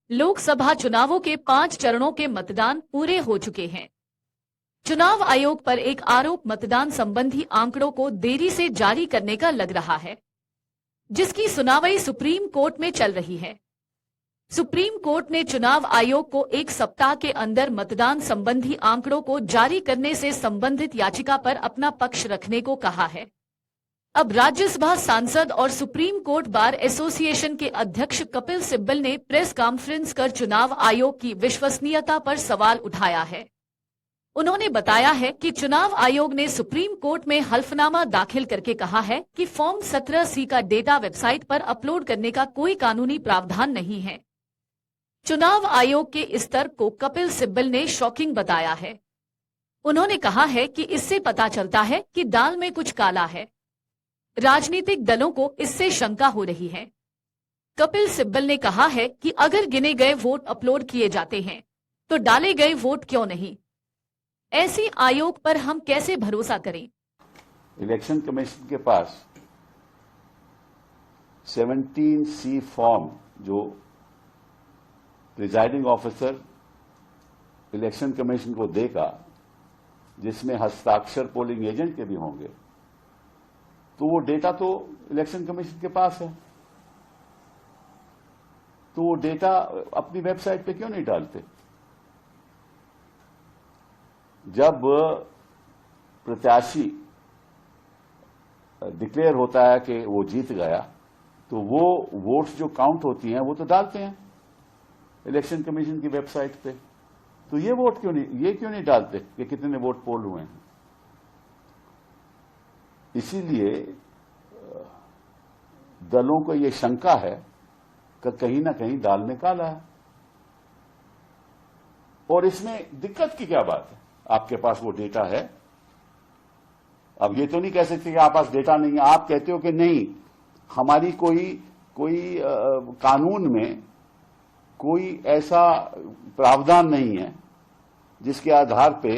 लोकसभा चुनावों के 5 चरणों के मतदान पूरे हो चुके हैं। चुनाव आयोग पर एक आरोप मतदान संबंधी आंकड़ों को देरी से जारी करने का लग रहा है, जिसकी सुनवाई सुप्रीम कोर्ट में चल रही है। सुप्रीम कोर्ट ने चुनाव आयोग को 1 सप्ताह के अंदर मतदान संबंधी आंकड़ों को जारी करने से संबंधित याचिका पर अपना पक्ष रखने को कहा है। अब राज्यसभा सांसद और सुप्रीम कोर्ट बार एसोसिएशन के अध्यक्ष कपिल सिब्बल ने प्रेस कॉन्फ्रेंस कर चुनाव आयोग की विश्वसनीयता पर सवाल उठाया है। उन्होंने बताया है कि चुनाव आयोग ने सुप्रीम कोर्ट में हल्फनामा दाखिल करके कहा है कि फॉर्म 17C का डेटा वेबसाइट पर अपलोड करने का कोई कानूनी प्रावधान नहीं है। चुनाव आयोग के इस तर्क को कपिल सिब्बल ने शॉकिंग बताया है। उन्होंने कहा है कि इससे पता चलता है कि दाल में कुछ काला है। राजनीतिक दलों को इससे शंका हो रही है। कपिल सिब्बल ने कहा है कि अगर गिने गए वोट अपलोड किए जाते हैं तो डाले गए वोट क्यों नहीं? ऐसी आयोग पर हम कैसे भरोसा करें? इलेक्शन कमीशन के पास 17C फॉर्म जो प्रिजाइडिंग ऑफिसर इलेक्शन कमीशन को देगा, जिसमें हस्ताक्षर पोलिंग एजेंट के भी होंगे, तो वो डेटा तो इलेक्शन कमीशन के पास है। तो वो डेटा अपनी वेबसाइट पे क्यों नहीं डालते? जब प्रत्याशी डिक्लेयर होता है कि वो जीत गया, तो वो वोट्स जो काउंट होती हैं वो तो डालते हैं इलेक्शन कमीशन की वेबसाइट पे। तो ये क्यों नहीं डालते कि कितने वोट पोल हुए हैं? इसीलिए दलों को ये शंका है कि कहीं ना कहीं दाल में काला है। और इसमें दिक्कत की क्या बात है? आपके पास वो डेटा है। अब ये तो नहीं कह सकते कि आप पास डेटा नहीं है। आप कहते हो कि नहीं, हमारी कोई कानून में कोई ऐसा प्रावधान नहीं है जिसके आधार पे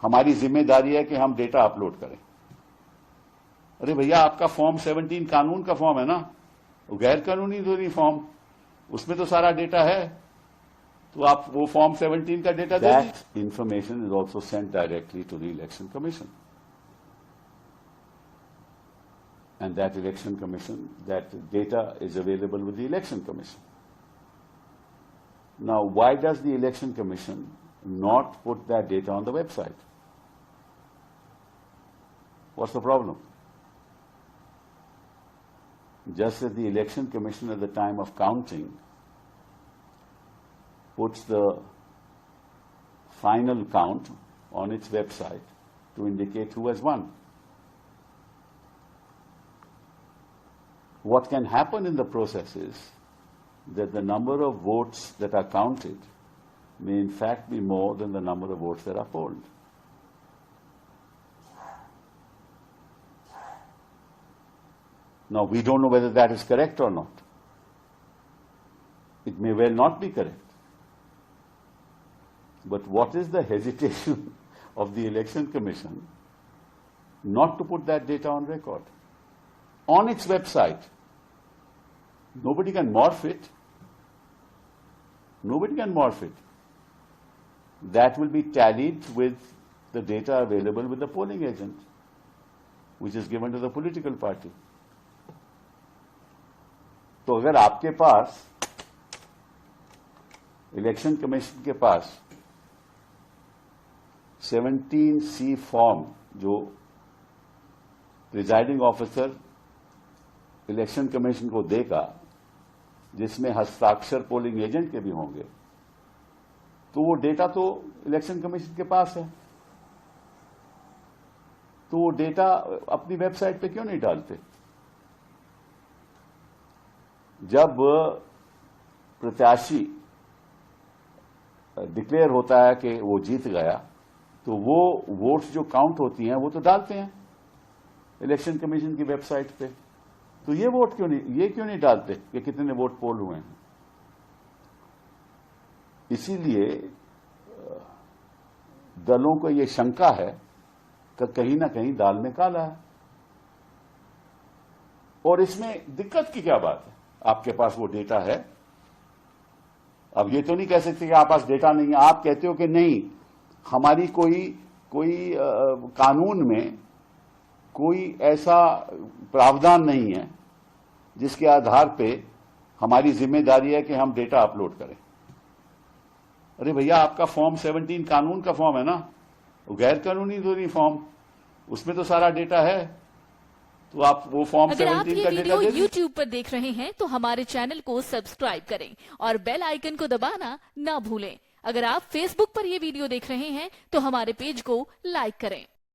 हमारी जिम्मेदारी है कि हम डेटा अपलोड करें। अरे भैया, आपका फॉर्म 17 कानून का फॉर्म है ना, वो गैर कानूनी तो नहीं फॉर्म, उसमें तो सारा डेटा है। तो आप वो फॉर्म 17 का डेटा दे दीजिए। Information is also sent directly to the election commission, and that election commission, that data is available with the election commission. Now, why does the election commission not put that data on the website? What's the problem? Just as the election commission at the time of counting puts the final count on its website to indicate who has won. What can happen in the process is that the number of votes that are counted may in fact be more than the number of votes that are polled. Now, we don't know whether that is correct or not. It may well not be correct. But what is the hesitation of the Election Commission not to put that data on record? On its website. Nobody can morph it. Nobody can morph it. That will be tallied with the data available with the polling agent, which is given to the political party. तो अगर आपके पास election commission के पास 17C form जो presiding officer election commission को देगा, जिसमें हस्ताक्षर polling agent के भी होंगे, तो वो डेटा तो इलेक्शन कमीशन के पास है। तो वो डेटा अपनी वेबसाइट पे क्यों नहीं डालते? जब प्रत्याशी डिक्लेयर होता है कि वो जीत गया, तो वो वोट्स जो काउंट होती हैं वो तो डालते हैं इलेक्शन कमीशन की वेबसाइट पे। तो ये क्यों नहीं डालते कि कितने वोट पोल हुए हैं? इसीलिए दलों को ये शंका है कि कहीं ना कहीं दाल में काला है। और इसमें दिक्कत की क्या बात है? आपके पास वो डेटा है। अब ये तो नहीं कह सकते कि आप पास डेटा नहीं है। आप कहते हो कि नहीं, हमारी कोई कानून में कोई ऐसा प्रावधान नहीं है जिसके आधार पे हमारी जिम्मेदारी है कि हम डेटा अपलोड करें। अरे भैया, आपका फॉर्म 17 कानून का फॉर्म है ना, वो गैर कानूनी तो नहीं फॉर्म, उसमें तो सारा डेटा है। तो आप वो फॉर्म 17 अगर आप ये का डेटा वीडियो दे दीजिए। YouTube पर देख रहे हैं तो हमारे चैनल को सब्सक्राइब करें और बेल आइकन को दबाना ना भूलें। अगर आप Facebook पर ये वीडियो देख रहे हैं तो हमारे पेज को लाइक करें।